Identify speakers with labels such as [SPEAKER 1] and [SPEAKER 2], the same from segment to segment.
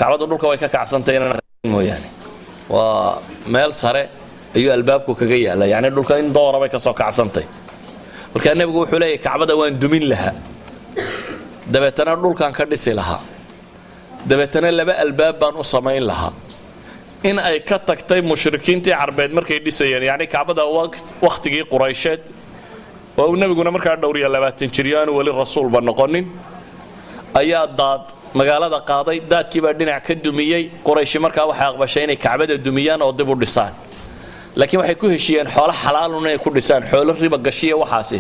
[SPEAKER 1] kacbadu dhulka way ka kacsantay mooyaane waa meel sare ayuu albaabku kaga yaala yani dhulka in doora bay ka soo kacsantay marka nabigu wuxuu leeyahay kacbada waan dumin lahaa dabeetana dhulkan ka dhisi lahaa dabeetana laba albaab baan u samayn lahaa in ay ka tagtay mushrikiintii carbeed markay dhisayeen yani kacbada waqtigii quraysheed oo uu nabiguna markaa dhowriya 20 jiryaanu wali rasuulba noqonin ayaa daad magaalada qaaday daadkii baa dhinac ka dumiyay quraysh markaa waxay aqbashay inay kacbada dumiyaan oo dib u dhisaan laakiin waxay ku heshiyeen xoolo xalaal ah inay ku dhisaan xoolo riba gashiya waxaasi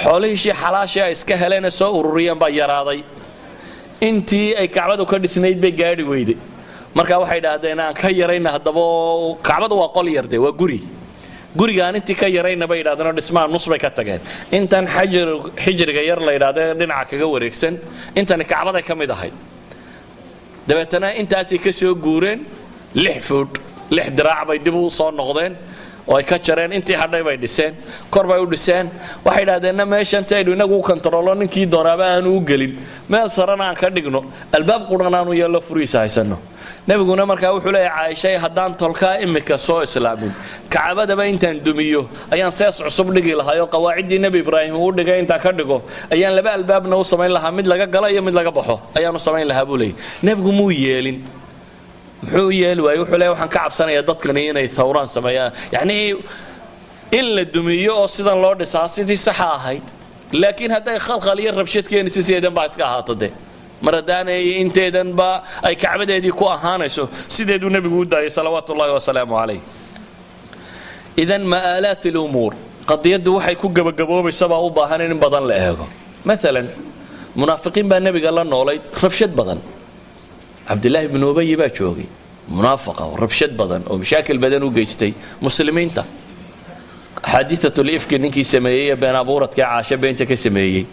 [SPEAKER 1] xoolihii xalaasha iska heleen soo ururiyeen baa yaraaday intii ay kacbadu ka dhisnayd bay gaadhi weyday marka waxay dhaahdeen aan ka yarayna hadaba kacbadu waa qol yarde waa gurigaan intii ka yarayna bay dhaahdeen dhismaha nus bay ka tageen intan xijriga yar la yiraahdo dhinaca kaga wareegsan intan kacbada ka mid ahay dabeetana intaasay ka soo guureen 6 foot 6 diraac bay dib u soo noqdeen oo ay ka jareen intii hadhay bay dhiseen kor bay u dhiseen waxay dhaahdeen meeshan saydu inagu control ninkii doonaaba aan u gelin meel sarana aan ka dhigno albaab quranaanu yeelo furiisa haysano nabiguna markaa wuxuu leeyahay Aisha hadaan tolka imika soo islaamin kacbadaba intaan dumiyo ayaan sees cusub dhigi lahaa oo qawaacidii nabi ibraahim uu dhigay inta ka dhigo ayaan laba albaabna u sameyn lahaa mid laga galo iyo mid laga baxo ayaan u sameyn lahaa buu leeyahay nabigu muu yeelin muxuu yeelay wuxuu leeyahay waxaan ka cabsanayaa dadkan inay thawraan sameeyaan yani in la dumiyo oo sidan loo dhisaa sidii sax ahayd laakiin haday khalkhal iyo rabshad keenaysa sideedan baa iska ahaatade maradaan inteedan ba ay kacbadeedii ku ahaanayso sideedu nabigu u daayay salawaatullaahi wa salaamu alayhi idan maalaat al-umur qadiyadu waxay ku gabagaboobaysaa u baahan in badan la eego midalan munaafiqiin baa nabiga la noolay rabshad badan abdullah ibn ubay baa joogay munaafiqa oo rabshad badan oo mashaakil badan u geystay muslimiinta حادثة الإفك نكي سمية بين أبورتك عاشة بين تك سمية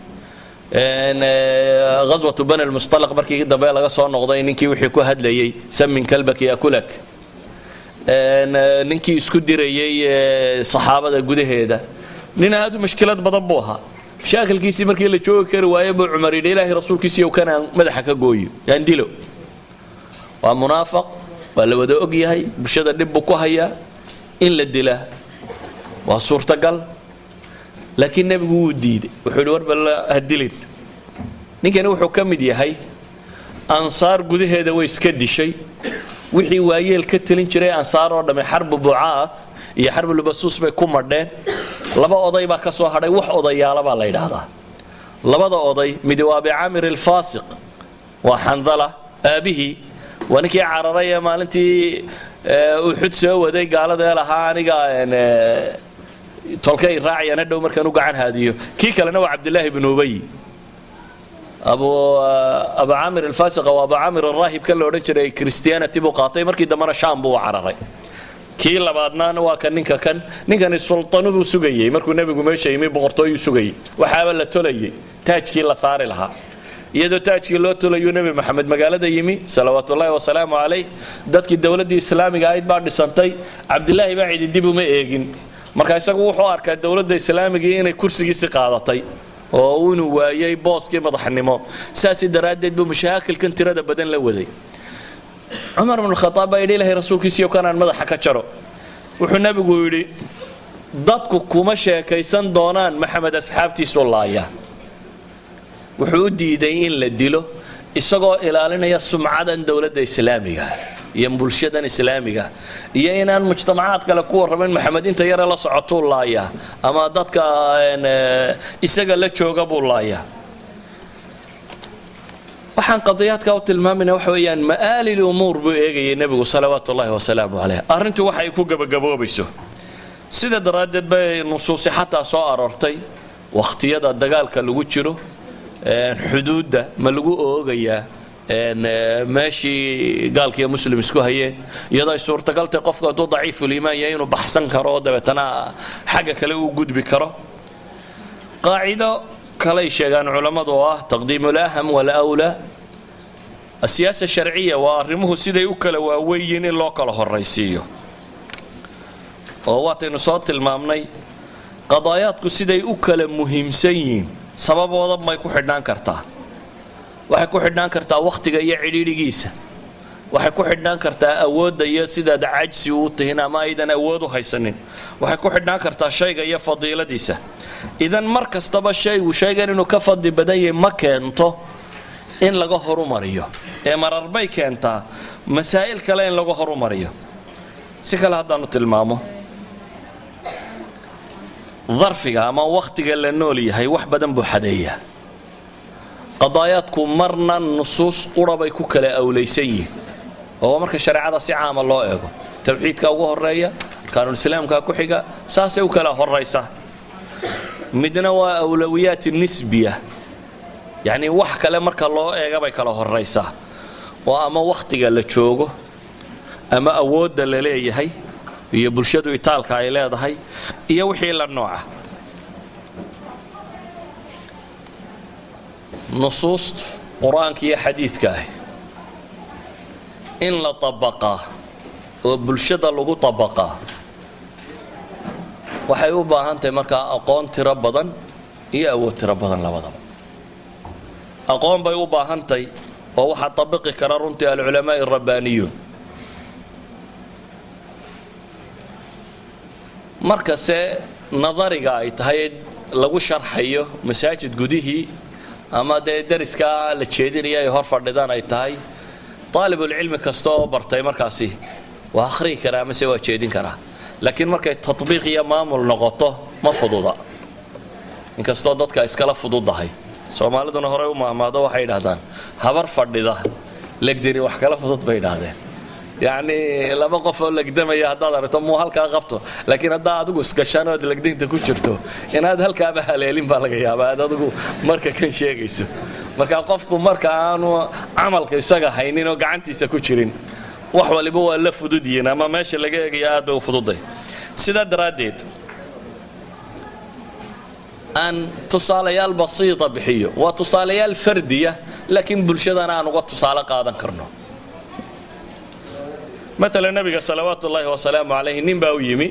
[SPEAKER 1] غزوة بني المصطلق بركي جدا بقى لقى صار نقضي نكي وحكو هاد لي سمن كلبك يأكلك نكي سكدري صحابة الجودة هيدا لأن هذه مشكلات بضبوها شاكل كيسي مركي اللي شو كرواية أبو عمر إلهي رسول كيسي وكان مدحك قوي يعني ديلو ومنافق ولا بدو أجي هاي بشدة دبكو هيا إن للدله وصورة قال لكن نبي وديد وحلور بلا هدلين نيجي نروح كم دي هاي أنصار جوده هذا ويسكد شيء وحي وايل كتلين شري أنصار ورد من حرب بعاث هي حرب اللي بسوس بيكون مردين لبا قضي بكسو هذا وح قضي على بالله هذا لبا قضي مدواب عامر الفاسق وحنظلة أبيه ونكي عررية مالنتي وحد سوى ذي قال ذا لها أنا تلقي راعي أنا دو مركنو قعن هذه كيك لنا عبد الله بن أبي أبو عامر الفاسق وأبو عامر الراهب كله رجل كريستيانة تبو قاطي مركي دمر شام بو عرري كي لبعضنا نوا كان نينكا السلطان بو سجي مركو النبي قميش يمي بغرطوي سجي وحاول تولي تاج كي لا صار لها يدو تاج كي لو تولي النبي محمد مقالة يمي صلوات الله وسلامه عليه دتك الدولة الإسلامية قاعد بعد سنتي عبد الله بعد يدبو ما يجين marka isagu wuxuu arkay dawladda islaamiga inay kursigiisa qaadatay oo uu waayay booskii madaxnimo saasi daraadeed buu mashaakilkan tirada badan la waday Umar ibn Khattab ay ilaahay rasuulkiisa iyo kanaan madaxa ka jaro wuxuu nabigu yiri dadku kuma sheekaysan doonaan maxamed asxaabtiisa wallaaya wuxuu diiday in la dilo isagoo ilaalinaya sumcadan dawladda islaamiga iyo bulshadan islaamiga iyo inaan mujtamacaad kale ku warramin maxamed inta yar la socoto laaya ama dadka isaga la jooga buu laaya waxaan qadiyadka u tilmaaminaa waxa weeyaan maali umur buu eegay nabigu salawaatullaahi wa salaamu alayhi arintu waxay ku gabagaboobayso sida daraadeed bay nusuus xataa soo aroortay waqtiyada dagaalka lagu jiro xuduudda ma lagu oogayaa ماشي قال كي مسلم اسكو هي يدا صورت قالت قفك دو ضعيف الايمان يا انه بحسن كرو دبتنا حاجه كله وجود بكره قاعده كلي شيغان علماء تقديم الاهم والاولى السياسه الشرعيه وارمه سيده وكله واوين لو كله هريسيو oo waataynu soo tilmaamnay qadaayadku siday u kala muhiimsan sababooda may ku xidhnaan kartaa waxay ku xidhnaan kartaa waqtiga iyo cidhiidhigiisa waxay ku xidhnaan kartaa awoodda iyo sidaad cajsi u tihiin ama aydan awood u haysanin waxay ku xidhnaan kartaa shayga iyo fadiiladiisa idan mar kastaba shaygu shaygan inuu ka fadli badan yahay ma keento in laga horumariyo ee marar bay keentaa masaa'il kale in laga horumariyo si kale haddaanu tilmaamo ظرفiga ama waqtiga la nool yahay wax badan buu xadeeyaa qadaayaadku marna nusuus qurabay ku kala awlaysan yihiin oo marka shareecada si caama loo eego tawxiidka ugu horeeya arkaanul islaamka ku xiga saasay u kala horeysa midna waa awlawiyaat nisbiya yani wax kale marka loo eega bay kala horeysa oo ama waqtiga la joogo ama awoodda la leeyahay iyo bulshadu itaalka ay leedahay iyo wixii la nooca nusuust quraanka iyo xadiidka ah in la tabaqa oo bulshada lagu tabaqa waxay u baahan tahay marka aqoon tiro badan iyo awood tiro badan labadaba aqoon bay u baahan tahay oo waxa tabaqi kara runtii al-ulama ar-rabbaniyun markase nadariga ay tahay lagu sharxayo masaajid gudihii ama dariska la jeedinaya ay hor fadhidaan ay tahay talibul ilmi kasto bartay markaasi waa akhri kara ama se waa jeedin kara laakiin markay tatbiiq iyo maamul noqoto ma fududa inkastoo dadka iskala fududahay Soomaaliduna hore u maamaado waxay yiraahdaan habar fadhida legdiri wax kala fudud bay yiraahdeen يعني laba qof oo lagdamaya hadaad aragto muu halka qabto laakiin hadaa adigu iskashaan oo lagdinta ku jirto inaad halkaaba haleelin baa laga yaabaa adigu marka kan sheegayso marka qofku marka aanu amalka isaga haynin oo gacantiisa ku jirin wax waliba waa la fududiyeen ama meesha laga eegay aad u fududay sida daraadeed aan tusaalayaal basiita bixiyo waa tusaalayaal fardiya laakiin bulshadana aan uga tusaale qaadan karno مثلا النبي صلوات الله وسلامه عليه نبا ويمي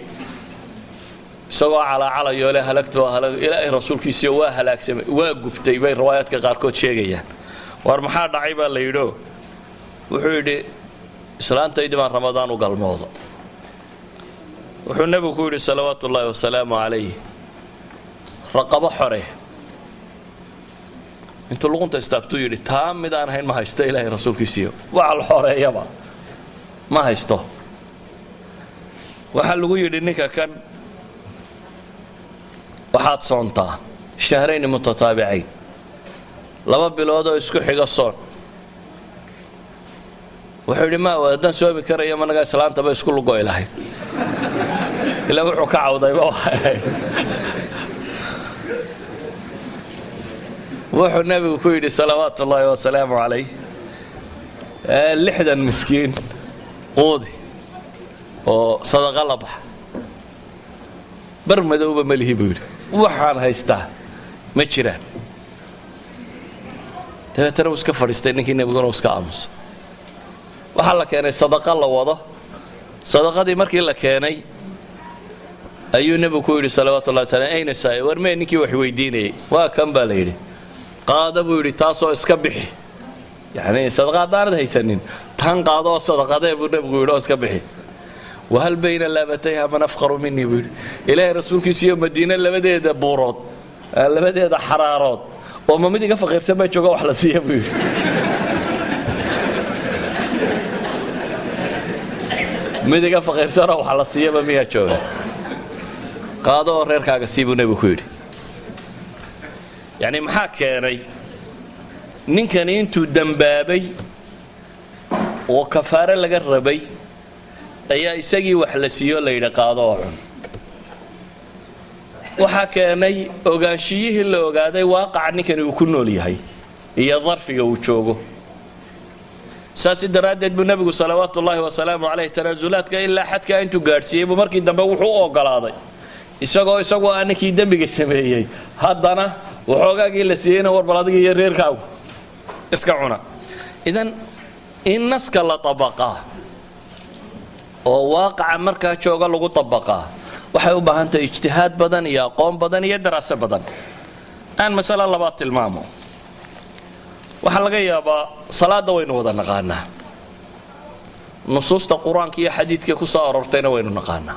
[SPEAKER 1] سوا على يوله هلكت الى رسولك سوا هلاك سمي واغبتي بين رواياتك قاركود شيغيان war maxaa dhacay baa la yidho wuxuu yidhi islaantaydi baan ramadaan u galmoodo wuxuu nabigu ku yidhi salawaatu ullaahi wasalaamu calayhi raqabo xore intuu luqunta istaabtuu yidhi taa mid aan ahayn ma haysta ilaahay rasuulkiisiyo waa la xoreeyaba ma haysto waxa lagu yidhi ninka kan waxaad soontaa shahrayn mutataabicayn laba bilood oo isku xiga soon wuxuu yidhi ma wadan soomi karaya ma naga islaanta ba isku lugo ilaahay ilaa wuxuu ka cawday ba wuxuu nabigu ku yidhi salawaatu ullaahi wasalaamu calayh 60 miskiin قودي oo sadaqa la bax bar madowba malihi buu waxaan haystaa ma jiraan taatara iska fadhiistay ninkii nabiguna iska aamus waxa la keenay sadaqa la wado sadaqadii markii la keenay ayuu nabigu ku yidhi salawaatullaahi ta'ala ayna saay warmee ninkii wax weydiinayay waa kan baa la yidhi qaada buu yidhi taasoo iska bixi يعني صدقات دارد هيسنين تنقاضوا صدقات ابو نبي يقولوا اسك بخي وهل بين لابتيها من افقر مني بيقول الى رسولك سيو مدينه لبديده بورود لبديده حرارات وما مدي فقير سما جوجا wax la siiyo buu midiga faqir sara wax la siiyo ma miya jooga qaado reerkaaga siibu nabi ku yiri yani maxaa keenay ninkan intuu dambaabay oo kafaara laga rabay ayaa isagii wax la siiyo la yidhi qaado oo cun waxa keenay ogaanshiyihii la ogaaday waaqaca ninkani uu ku nool yahay iyo darfiga uu joogo saasi daraadeed buu nabigu salawaatullaahi wasalaamu calayhi tanaasulaadka ilaa xadka intuu gaadhsiiyey buu markii dambe wuxuu ogolaaday isagoo aan ninkii dembiga sameeyey haddana waxoogaagii la siiyeyna warbal adiga iyo reerkaagu iska cuna idan in naska la tabaqaa oo waaqaca markaa jooga lagu tabaqaa waxay u baahan tahay ijtihaad badan iyo aqoon badan iyo daraasad badan aan mas'ala labaad tilmaamo waxa laga yaabaa salaada waynu wada naqaanaa nusuusta qur-aanka iyo xadiidka ku soo aroortayna waynu naqaanaa